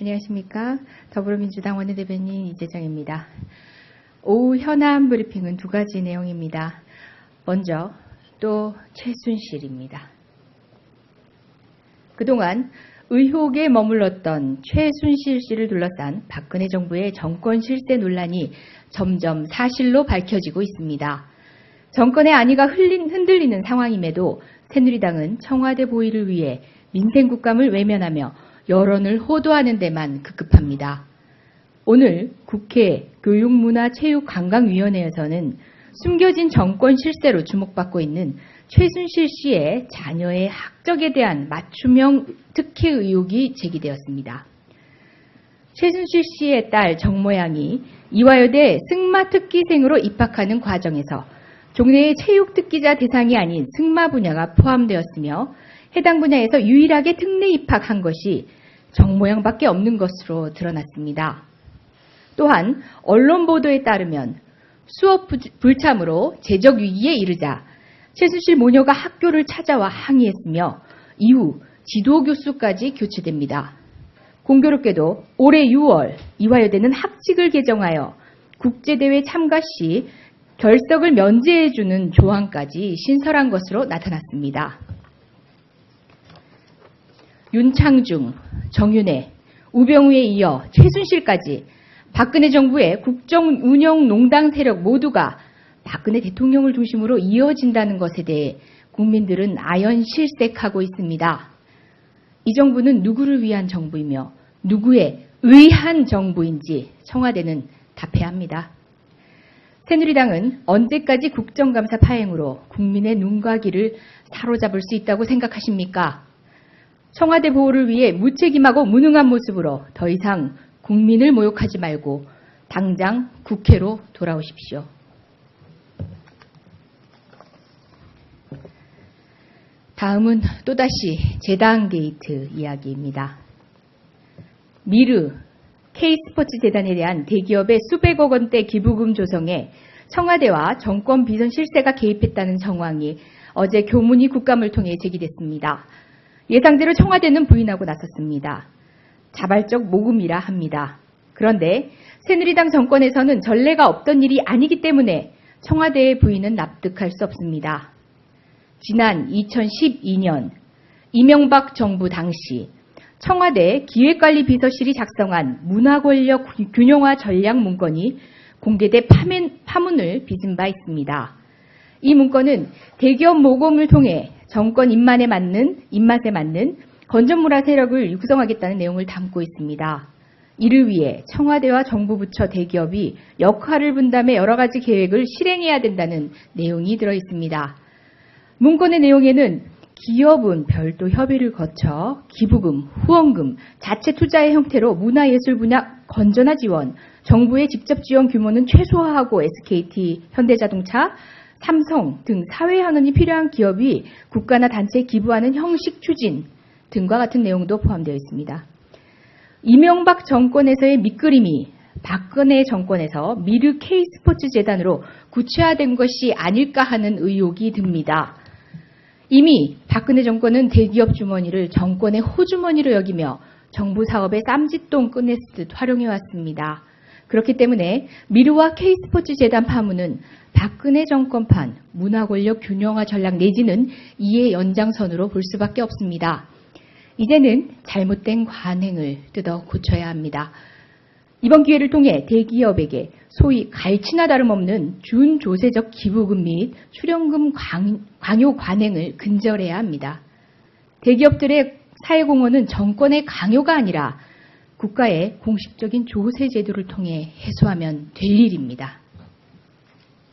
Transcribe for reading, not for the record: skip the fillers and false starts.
안녕하십니까. 더불어민주당 원내대변인 이재정입니다. 오후 현안 브리핑은 두 가지 내용입니다. 먼저 또 최순실입니다. 그동안 의혹에 머물렀던 최순실 씨를 둘러싼 박근혜 정부의 정권 실세 논란이 점점 사실로 밝혀지고 있습니다. 정권의 안위가 흔들리는 상황임에도 새누리당은 청와대 보위를 위해 민생국감을 외면하며 여론을 호도하는 데만 급급합니다. 오늘 국회 교육문화체육관광위원회에서는 숨겨진 정권 실세로 주목받고 있는 최순실 씨의 자녀의 학적에 대한 맞춤형 특혜 의혹이 제기되었습니다. 최순실 씨의 딸 정모양이 이화여대 승마특기생으로 입학하는 과정에서 종래의 체육특기자 대상이 아닌 승마 분야가 포함되었으며 해당 분야에서 유일하게 특례 입학한 것이 정모양밖에 없는 것으로 드러났습니다. 또한 언론 보도에 따르면 수업 불참으로 재적 위기에 이르자 최순실 모녀가 학교를 찾아와 항의했으며 이후 지도교수까지 교체됩니다. 공교롭게도 올해 6월 이화여대는 학칙을 개정하여 국제대회 참가 시 결석을 면제해주는 조항까지 신설한 것으로 나타났습니다. 윤창중, 정윤회, 우병우에 이어 최순실까지 박근혜 정부의 국정운영농단 세력 모두가 박근혜 대통령을 중심으로 이어진다는 것에 대해 국민들은 아연실색하고 있습니다. 이 정부는 누구를 위한 정부이며 누구에 의한 정부인지 청와대는 답해야 합니다. 새누리당은 언제까지 국정감사 파행으로 국민의 눈과 귀를 사로잡을 수 있다고 생각하십니까? 청와대 보호를 위해 무책임하고 무능한 모습으로 더 이상 국민을 모욕하지 말고 당장 국회로 돌아오십시오. 다음은 또다시 재단 게이트 이야기입니다. 미르, K스포츠재단에 대한 대기업의 수백억 원대 기부금 조성에 청와대와 정권 비선 실세가 개입했다는 정황이 어제 교문위 국감을 통해 제기됐습니다. 예상대로 청와대는 부인하고 나섰습니다. 자발적 모금이라 합니다. 그런데 새누리당 정권에서는 전례가 없던 일이 아니기 때문에 청와대의 부인은 납득할 수 없습니다. 지난 2012년 이명박 정부 당시 청와대 기획관리비서실이 작성한 문화권력 균형화 전략 문건이 공개돼 파문을 빚은 바 있습니다. 이 문건은 대기업 모금을 통해 정권 입맛에 맞는 건전문화 세력을 육성하겠다는 내용을 담고 있습니다. 이를 위해 청와대와 정부 부처 대기업이 역할을 분담해 여러 가지 계획을 실행해야 된다는 내용이 들어 있습니다. 문건의 내용에는 기업은 별도 협의를 거쳐 기부금, 후원금, 자체 투자의 형태로 문화예술 분야 건전화 지원, 정부의 직접 지원 규모는 최소화하고 SKT, 현대자동차, 삼성 등 사회현안이 필요한 기업이 국가나 단체에 기부하는 형식 추진 등과 같은 내용도 포함되어 있습니다. 이명박 정권에서의 밑그림이 박근혜 정권에서 미르 K스포츠재단으로 구체화된 것이 아닐까 하는 의혹이 듭니다. 이미 박근혜 정권은 대기업 주머니를 정권의 호주머니로 여기며 정부 사업에 쌈짓돈 꺼냈듯 활용해왔습니다. 그렇기 때문에 미르와 K스포츠재단 파문은 박근혜 정권판 문화권력 균형화 전략 내지는 이의 연장선으로 볼 수밖에 없습니다. 이제는 잘못된 관행을 뜯어 고쳐야 합니다. 이번 기회를 통해 대기업에게 소위 갈치나 다름없는 준조세적 기부금 및 출연금 강요 관행을 근절해야 합니다. 대기업들의 사회공헌은 정권의 강요가 아니라 국가의 공식적인 조세 제도를 통해 해소하면 될 일입니다.